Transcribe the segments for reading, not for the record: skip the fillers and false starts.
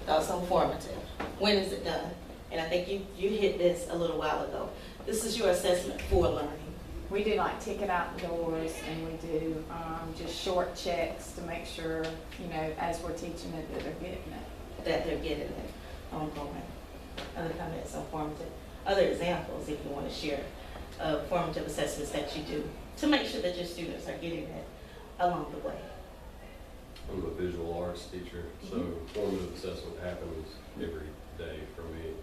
thoughts on formative. When is it done? And I think you hit this a little while ago. This is your assessment for learning. We do like ticket out the doors, and we do just short checks to make sure, as we're teaching it, that they're getting it. That they're getting it ongoing. Other comments on formative? Other examples, if you want to share, of formative assessments that you do to make sure that your students are getting it along the way. I'm a visual arts teacher, so formative assessment happens every day for me.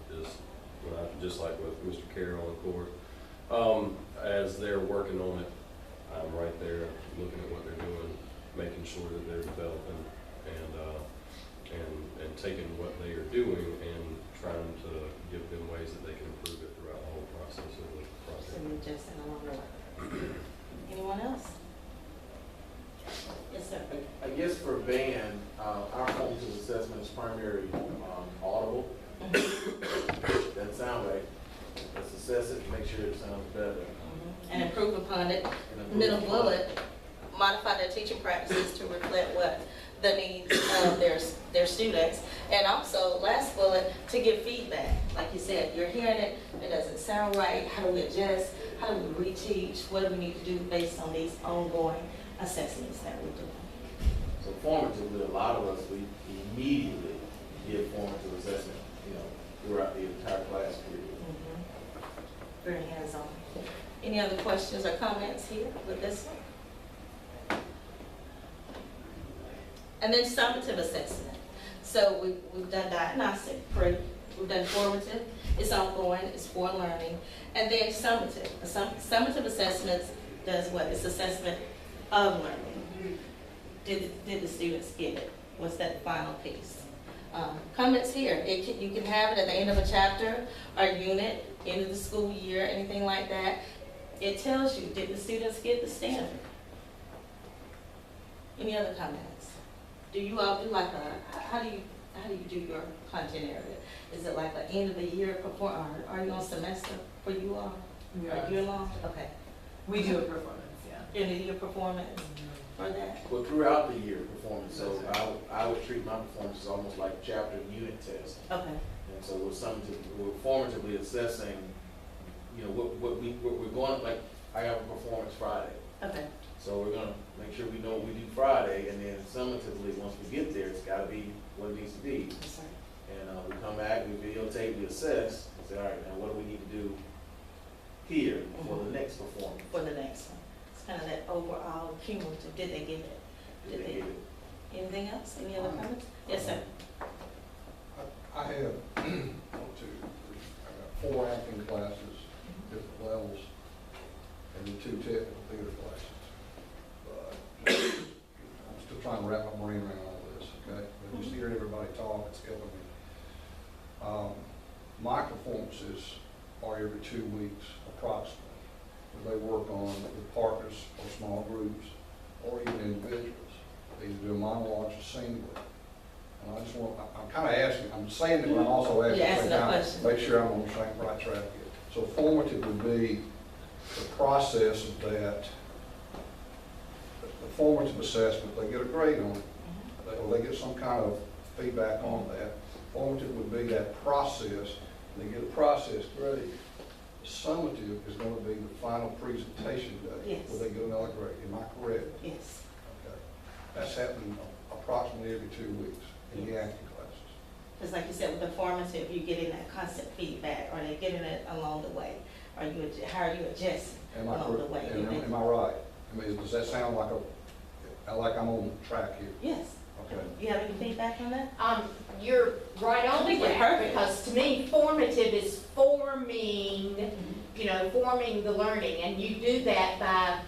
Just like with Mr. Carroll, of course. As they're working on it, I'm right there looking at what they're doing, making sure that they're developing and taking what they are doing and trying to give them ways that they can improve it throughout the whole process of the project. So you're just in along the way. Anyone else? Yes, sir. I guess for band, our formative assessment is primarily audible. That sound right. Let's assess it, make sure it sounds better. And improve upon it. Middle bullet, modify their teaching practices to reflect what the needs of their students. And also, last bullet, to give feedback. Like you said, you're hearing it, it doesn't sound right. How do we adjust? How do we reteach? What do we need to do based on these ongoing assessments that we're doing? So formatively, a lot of us, we immediately give formative assessment, throughout the entire class period. Very hands-on. Any other questions or comments here with this one? And then summative assessment. So we've done diagnostic, we've done formative, it's ongoing, it's for learning, and then summative. Summative assessments does what? It's assessment of learning. Did the students get it? Was that final piece? Comments here. You can have it at the end of a chapter or unit, end of the school year, anything like that. It tells you, did the students get the standard? Any other comments? Do you all do like how do you do your content area? Is it like an end of the year performance, or are you on semester for you all? Yeah. Or year long? Okay. We do a performance, yeah. End of year performance for that? Well, throughout the year performance, so I would treat my performance as almost like a chapter and unit test. Okay. And so we're formatively assessing, what we're going, like, I have a performance Friday. Okay. So we're gonna make sure we know what we do Friday, and then summatively, once we get there, it's gotta be what it needs to be. That's right. And we come back, we videotape, we assess, and say, all right, now what do we need to do here for the next performance? For the next one. It's kind of that overall cumulative. Did they get it? Did they get it? Anything else? Any other comments? Yes, sir. I have one, two, three, I got 4 acting classes, different levels, and then 2 technical theater classes. But I'm still trying to wrap my brain around all this, okay? But just hearing everybody talk, it's helping me. My performances are every 2 weeks approximately. They work on with partners or small groups or even individuals. They either do monologues or singly. And I just I'm kind of asking, I'm saying it, but I'm also asking, You're asking a question. make sure I'm on the right track here. So formative would be the process of that, the formative assessment, they get a grade on it, or they get some kind of feedback on that. Formative would be that process, they get a process grade. Summative is going to be the final presentation day, Yes. where they get another grade. Am I correct? Yes. Okay. That's happening approximately every 2 weeks in the acting classes. Because like you said, with the formative, you're getting that constant feedback, or they're getting it along the way. How are you adjusting along the way? Am I right? I mean, does that sound like I'm on track here? Yes. Okay. You have any feedback on that? You're right on You're track, perfect. because to me, formative is forming, forming the learning, and you do that by,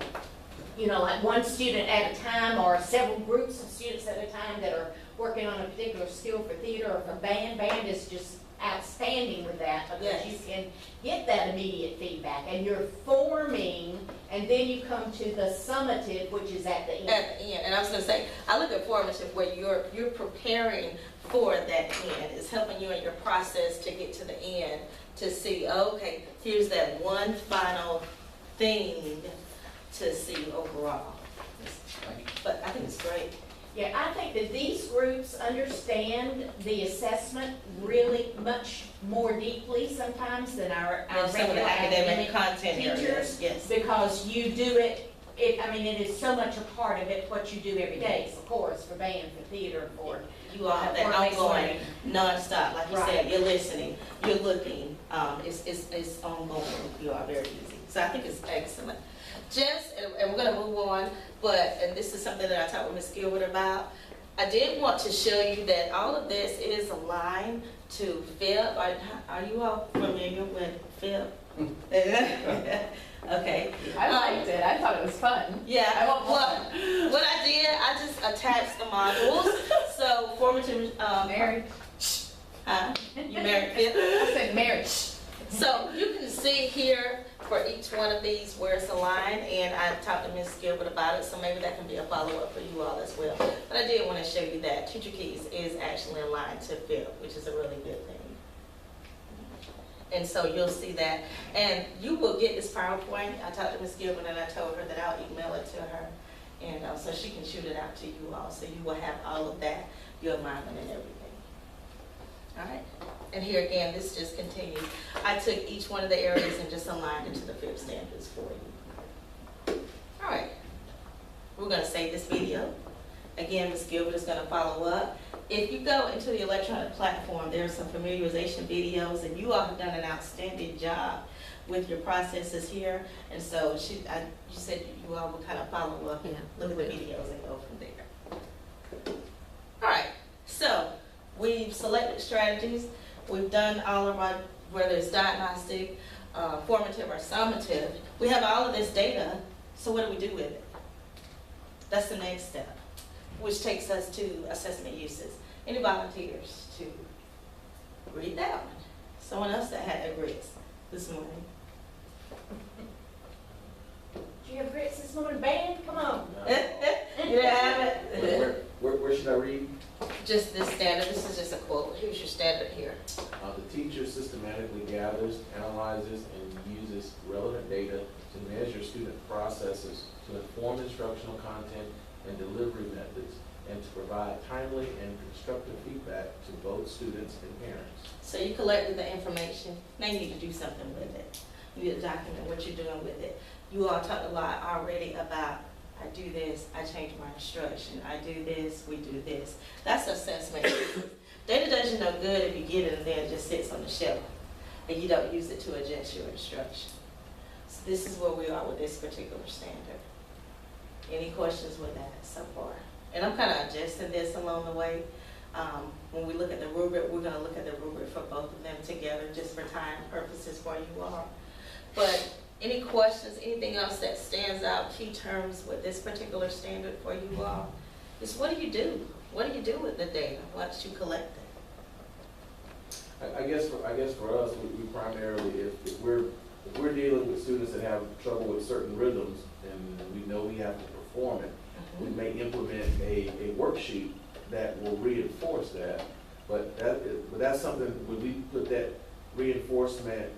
like one student at a time, or several groups of students at a time that are working on a particular skill for theater or for band. Band is just outstanding with that, because Yes. you can get that immediate feedback, and you're forming, and then you come to the summative, which is at the end. At the end, and I was going to say, I look at formative where you're preparing for that end. It's helping you in your process to get to the end, to see, okay, here's that one final thing to see overall. But I think it's great. Yeah, I think that these groups understand the assessment really much more deeply sometimes than our And some of regular the academic academic content areas, teachers. yes. Because you do it, I mean, it is so much a part of it, what you do every day, for chorus, for band, for theater, for. You all have that work-based ongoing, learning. nonstop, like you said, Right. you're listening, you're looking, it's ongoing, you are very easy. So I think it's excellent. Just, and we're gonna move on, and this is something that I talked with Ms. Gilbert about, I did want to show you that all of this is aligned to FIP. Are you all familiar with FIP? Okay. I liked it, I thought it was fun. Yeah, I want more. well, what I did, I just attached the modules. So formative, Married, you married FIP? I said married. So you can see here for each one of these where it's aligned, and I talked to Ms. Gilbert about it, so maybe that can be a follow-up for you all as well. But I did want to show you that Teacher Keys is actually aligned to FIP, which is a really good thing. And so you'll see that, and you will get this PowerPoint. I talked to Ms. Gilbert and I told her that I'll email it to her, and so she can shoot it out to you all, so you will have all of that, your alignment and everything. All right, and here again, this just continues. I took each one of the areas and just aligned it to the FIP standards for you. All right, we're gonna save this video. Again, Ms. Gilbert is gonna follow up. If you go into the electronic platform, there are some familiarization videos, and you all have done an outstanding job with your processes here. And so you said you all would kind of follow up and look at the videos and go from there. All right, so we've selected strategies. We've done all of our, whether it's diagnostic, formative, or summative. We have all of this data, so what do we do with it? That's the next step, which takes us to assessment uses. Any volunteers to read that one? Someone else that had their grits this morning. Do you have grits this morning, band? Come on. You don't have it? Where should I read? Just this standard, this is just a quote. Here's your standard here. The teacher systematically gathers, analyzes, and uses relevant data to measure student processes, to inform instructional content and delivery methods, and to provide timely and constructive feedback to both students and parents. So you collected the information, now you need to do something with it. You need to document what you're doing with it. You all talked a lot already about, I do this, I change my instruction, I do this, we do this. That's assessment. Data does you no good if you get it and then it just sits on the shelf and you don't use it to adjust your instruction. So this is where we are with this particular standard. Any questions with that so far? And I'm kind of adjusting this along the way. When we look at the rubric, we're going to look at the rubric for both of them together just for time purposes for you all. But any questions, anything else that stands out, key terms with this particular standard for you all? Just what do you do? What do you do with the data once you collect it? I guess for us, we primarily, if we're dealing with students that have trouble with certain rhythms and we know we have to perform it, we may implement a worksheet that will reinforce that. But that's something, would we put that reinforcement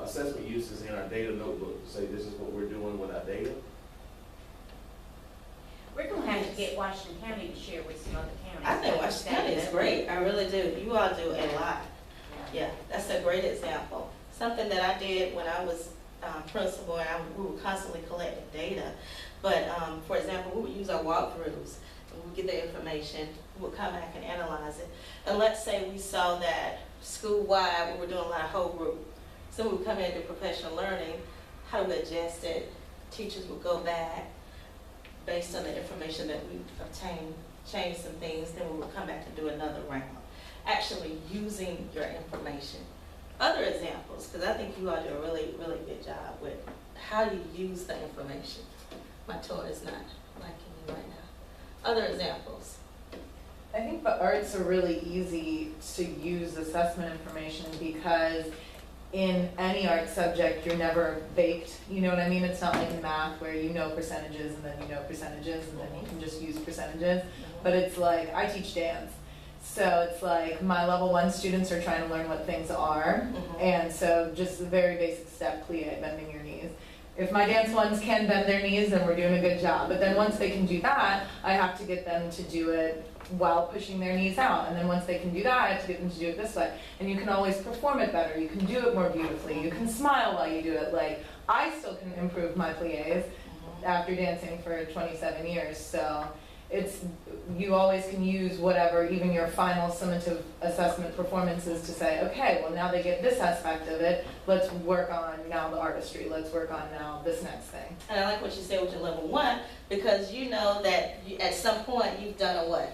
assessment uses in our data notebook to say this is what we're doing with our data? We're gonna have to get Washington County to share with some other counties. I think Washington County is great. I really do. You all do a lot. Yeah, that's a great example. Something that I did when I was principal, and we were constantly collecting data. But for example, we would use our walkthroughs. We would get the information, we would come back and analyze it. And let's say we saw that school-wide, we were doing a lot of whole group. So we would come in and do professional learning. How do we adjust it? Teachers would go back based on the information that we obtained, change some things, then we would come back to do another round. Actually using your information. Other examples, because I think you all do a really, really good job with how you use the information. My toy is not liking me right now. Other examples. I think the arts are really easy to use assessment information because in any art subject, you're never baked. You know what I mean? It's not like in math where you know percentages and then you know percentages and then you can just use percentages. But it's like, I teach dance. So it's like my level 1 students are trying to learn what things are. And so just the very basic step, plie, bending your knees. If my dance ones can bend their knees, then we're doing a good job. But then once they can do that, I have to get them to do it while pushing their knees out. And then once they can do that, I have to get them to do it this way. And you can always perform it better. You can do it more beautifully. You can smile while you do it. Like, I still can improve my pliés after dancing for 27 years. So it's, you always can use whatever, even your final summative assessment performances to say, okay, well now they get this aspect of it, let's work on now the artistry, let's work on now this next thing. And I like what you said with your level 1, because you know that at some point you've done a what?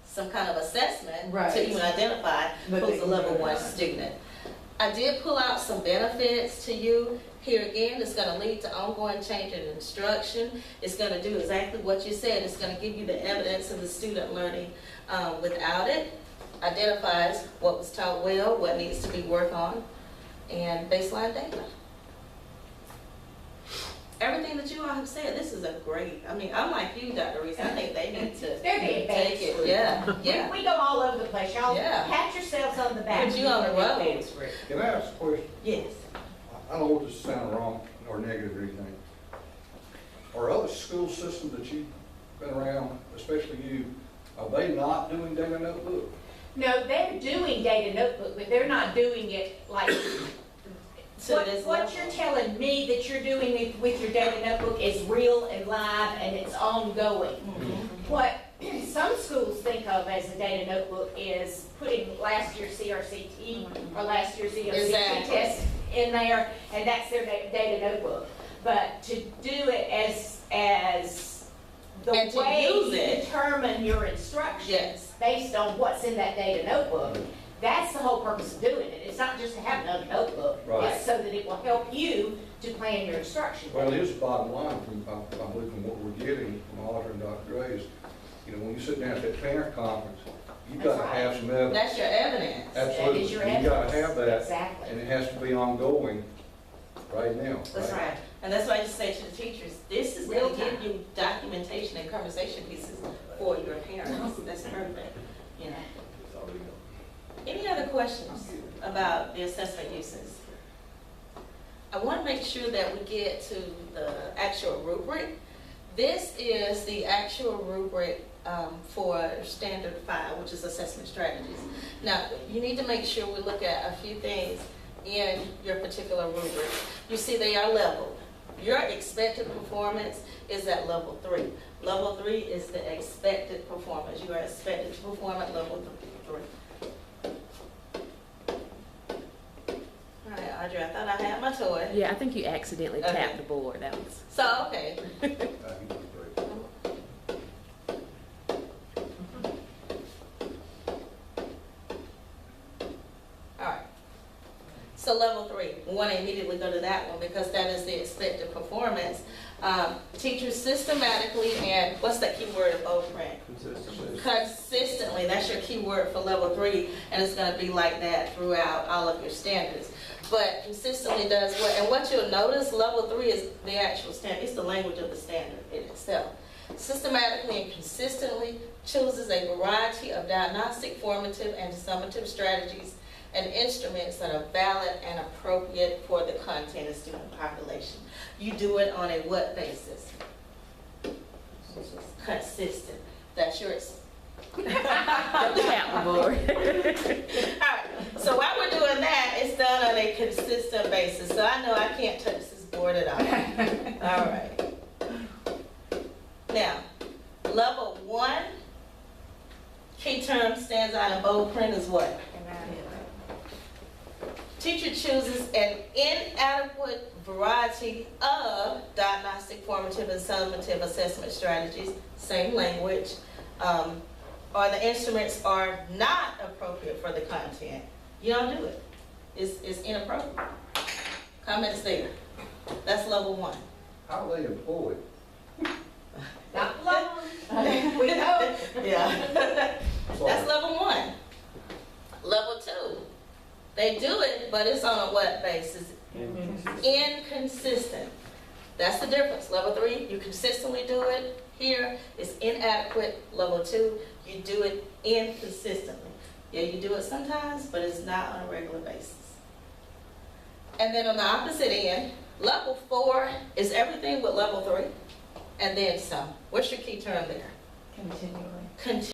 Some kind of assessment Right. to even identify But who's they a can level do 1 that. student. I did pull out some benefits to you. Here again, it's going to lead to ongoing change in instruction. It's going to do exactly what you said. It's going to give you the evidence of the student learning without it. Identifies what was taught well, what needs to be worked on, and baseline data. Everything that you all have said, this is a great, I mean, I'm like you, Dr. Resa, I think they need to They're the take advanced it. group. Yeah, yeah. We go all over the place, y'all Yeah. pat yourselves on the back. Put you on the You're road. advanced group. Can I ask a question? Yes. I don't want this to sound wrong or negative or anything. Are other school systems that you've been around, especially you, are they not doing data notebook? No, they're doing data notebook, but they're not doing it like, So this what level. you're telling me that you're doing it with your data notebook is real and live and it's ongoing. Mhm. What some schools think of as a data notebook is putting last year's CRCT or last year's EOCT Exactly. test in there, and that's their data notebook. But to do it as the And to way use you it. determine your instruction Yes. based on what's in that data notebook, that's the whole purpose of doing it. It's not just to have another notebook. Right. It's so that it will help you to plan your instruction. Well, here's the bottom line from, I believe from what we're getting from Oliver and Dr. Gray is, you know, when you sit down at that parent conference, you've got to That's have some evidence. That's your evidence. Absolutely. That is your You gotta evidence. have that, Exactly. and it has to be ongoing right now. That's right. And that's why I just say to the teachers, this is Real going to give time. you documentation and conversation pieces for your parents. That's perfect, you know. It's already done. Any other questions about the assessment uses? I want to make sure that we get to the actual rubric. This is the actual rubric for Standard 5, which is assessment strategies. Now, you need to make sure we look at a few things in your particular rubric. You see they are leveled. Your expected performance is at level 3. Level 3 is the expected performance. You are expected to perform at level 3. All right, Audrey, I thought I had my toy. Yeah, I think you accidentally Okay. tapped the board. That was. So, okay. You did great. All right. So level 3, we want to immediately go to that one because that is the expected performance. Teachers systematically and what's that key word of bold print? Consistently, that's your key word for level 3, and it's going to be like that throughout all of your standards. But consistently does what, and what you'll notice, level 3 is the actual standard, it's the language of the standard in itself. Systematically and consistently chooses a variety of diagnostic, formative, and summative strategies and instruments that are valid and appropriate for the content and student population. You do it on a what basis? Consistent. That's your Tap the board. Alright, so while we're doing that, it's done on a consistent basis. So I know I can't touch this board at all. Alright. Now, level 1, key term stands out in bold print is what? Teacher chooses an inadequate variety of diagnostic, formative, and summative assessment strategies, same language, or the instruments are not appropriate for the content. You don't do it. It's inappropriate. Comments there. That's level 1. How are they employed? Not long. We know. Yeah. That's level 1. Level 2. They do it, but it's on a what basis? Inconsistent. That's the difference. Level 3, you consistently do it. Here, it's inadequate. Level 2, you do it inconsistently. Yeah, you do it sometimes, but it's not on a regular basis. And then on the opposite end, Level 4 is everything with level 3, and then some. What's your key term there? Continually.